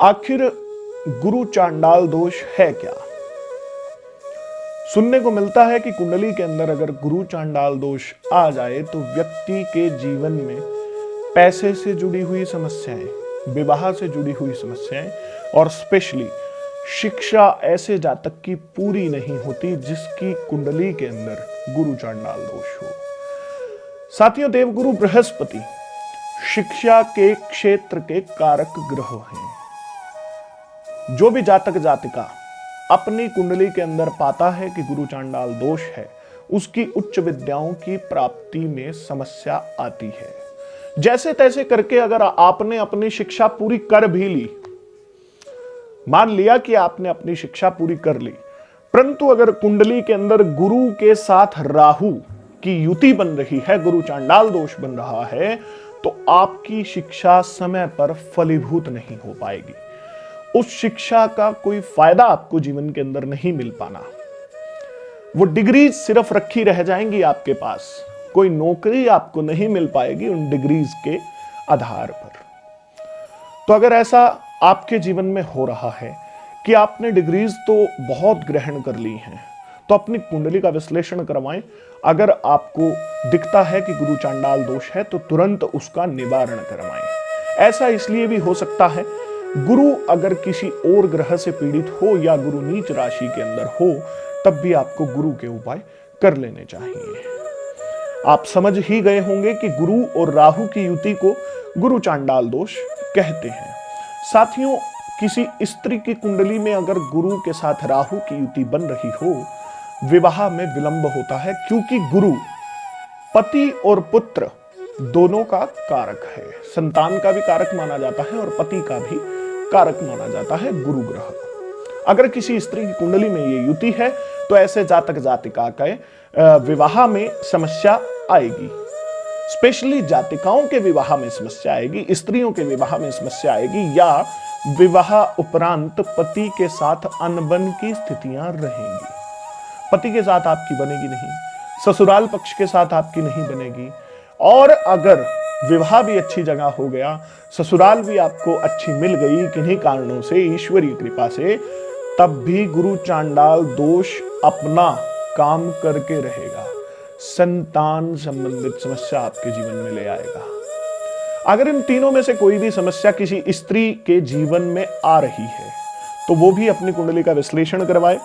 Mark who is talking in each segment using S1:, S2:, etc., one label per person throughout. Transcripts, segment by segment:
S1: आखिर गुरु चांडाल दोष है क्या? सुनने को मिलता है कि कुंडली के अंदर अगर गुरु चांडाल दोष आ जाए तो व्यक्ति के जीवन में पैसे से जुड़ी हुई समस्याएं, विवाह से जुड़ी हुई समस्याएं और स्पेशली शिक्षा ऐसे जातक की पूरी नहीं होती जिसकी कुंडली के अंदर गुरु चांडाल दोष हो। साथियों, देवगुरु बृहस्पति शिक्षा के क्षेत्र के कारक ग्रह हैं। जो भी जातक जातिका अपनी कुंडली के अंदर पाता है कि गुरु चांडाल दोष है, उसकी उच्च विद्याओं की प्राप्ति में समस्या आती है। जैसे तैसे करके अगर आपने अपनी शिक्षा पूरी कर भी ली, मान लिया कि आपने अपनी शिक्षा पूरी कर ली, परंतु अगर कुंडली के अंदर गुरु के साथ राहु की युति बन रही है, गुरु चांडाल दोष बन रहा है, तो आपकी शिक्षा समय पर फलीभूत नहीं हो पाएगी। उस शिक्षा का कोई फायदा आपको जीवन के अंदर नहीं मिल पाना। वो डिग्रीज सिर्फ रखी रह जाएंगी आपके पास, कोई नौकरी आपको नहीं मिल पाएगी उन डिग्रीज के आधार पर। तो अगर ऐसा आपके जीवन में हो रहा है कि आपने डिग्रीज तो बहुत ग्रहण कर ली हैं, तो अपनी कुंडली का विश्लेषण करवाएं। अगर आपको दिखता है कि गुरु चांडाल दोष है तो तुरंत उसका निवारण करवाएं। ऐसा इसलिए भी हो सकता है, गुरु अगर किसी और ग्रह से पीड़ित हो या गुरु नीच राशि के अंदर हो, तब भी आपको गुरु के उपाय कर लेने चाहिए। आप समझ ही गए होंगे कि गुरु और राहु की युति को गुरु चांडाल दोष कहते हैं। साथियों, किसी स्त्री की कुंडली में अगर गुरु के साथ राहु की युति बन रही हो, विवाह में विलंब होता है, क्योंकि गुरु पति और पुत्र दोनों का कारक है। संतान का भी कारक माना जाता है और पति का भी कारक माना जाता है गुरु ग्रह। अगर किसी स्त्री की कुंडली में ये युति है तो ऐसे जातक जातिका के विवाह में समस्या आएगी। स्पेशली जातिकाओं के विवाह में समस्या आएगी, स्त्रियों के विवाह में समस्या आएगी, या विवाह उपरांत पति के साथ अनबन की स्थितियां रहेंगी। पति के साथ आपकी बनेगी नहीं, ससुराल पक्ष के साथ आपकी नहीं बनेगी, और अगर विवाह भी अच्छी जगह हो गया, ससुराल भी आपको अच्छी मिल गई किन्हीं कारणों से, ईश्वरीय कृपा से, तब भी गुरु चांडाल दोष अपना काम करके रहेगा। संतान संबंधित समस्या आपके जीवन में ले आएगा। अगर इन तीनों में से कोई भी समस्या किसी स्त्री के जीवन में आ रही है तो वो भी अपनी कुंडली का विश्लेषण करवाए,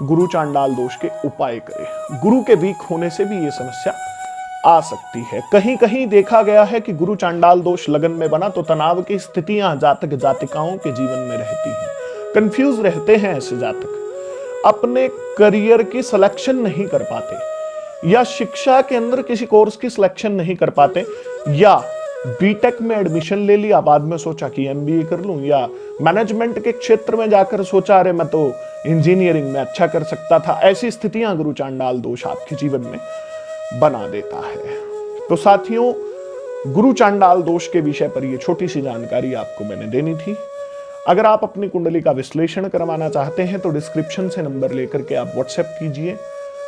S1: गुरु चांडाल दोष के उपाय करे। गुरु के वीक होने से भी ये समस्या आ सकती है। कहीं कहीं देखा गया है कि गुरु चांडाल दोष लगन में बना तो तनाव की स्थितियां जातक जातिकाओं के जीवन में रहती हैं। कंफ्यूज रहते हैं ऐसे जातक, अपने करियर की सिलेक्शन नहीं कर पाते, या शिक्षा के अंदर किसी कोर्स की सिलेक्शन नहीं कर पाते, या बीटेक में एडमिशन ले लिया, बाद में सोचा कि एमबीए कर लूं, या मैनेजमेंट के क्षेत्र में जाकर सोचा अरे मैं तो इंजीनियरिंग में अच्छा कर सकता था। ऐसी स्थितियां गुरु चांडाल दोष आपके जीवन में बना देता है। तो साथियों, गुरु चांडाल दोष के विषय पर यह छोटी सी जानकारी आपको मैंने देनी थी। अगर आप अपनी कुंडली का विश्लेषण करवाना चाहते हैं तो डिस्क्रिप्शन से नंबर लेकर के आप व्हाट्सएप कीजिए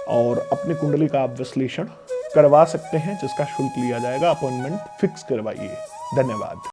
S1: और अपनी कुंडली का आप विश्लेषण करवा सकते हैं, जिसका शुल्क लिया जाएगा। अपॉइंटमेंट फिक्स करवाइए। धन्यवाद।